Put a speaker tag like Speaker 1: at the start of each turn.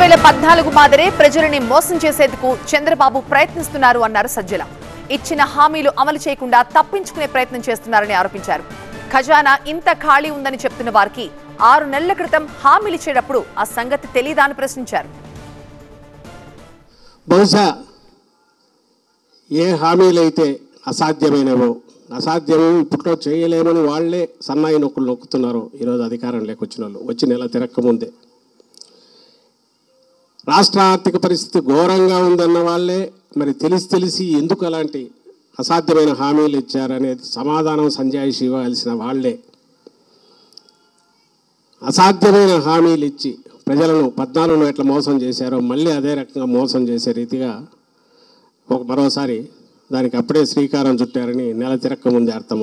Speaker 1: 2014 మాదిరే ప్రజలని మోసం చేసేందుకు చంద్రబాబు ప్రయత్నిస్తున్నారు అన్నారు సజ్జల. ఇచ్చిన హామీలు అమలు చేయకుండా తప్పించుకునే ప్రయత్నం చేస్తున్నారని ఆరోపించారు. ఖజానా ఇంత ఖాళీ ఉందని చెప్తున్న వారికి 6 నెలల క్రితం హామీలు ఇచ్చేటప్పుడు ఆ సంగతి తెలీదా అని ప్రశ్నించారు.
Speaker 2: బహుశా ఏ హామీలైతే అసాధ్యమైనవో అసాధ్యమో ఇప్పట్లో చేయలేమని వాళ్లే సన్నాయి నొక్కులు నొక్కుతున్నారు. ఈరోజు అధికారం లేకొచ్చిన వాళ్ళు వచ్చి నెల తిరక్కముందే రాష్ట్ర ఆర్థిక పరిస్థితి ఘోరంగా ఉందన్న వాళ్ళే మరి తెలిసి ఎందుకు అలాంటి అసాధ్యమైన హామీలు ఇచ్చారనేది సమాధానం సంజాయిషి ఇవ్వాల్సిన వాళ్లే అసాధ్యమైన హామీలు ఇచ్చి ప్రజలను 14లో ఎట్లా మోసం చేశారో మళ్ళీ అదే రకంగా మోసం చేసే రీతిగా మరోసారి దానికి అప్పుడే శ్రీకారం చుట్టారని నెల తిరక్క ముందే అర్థం.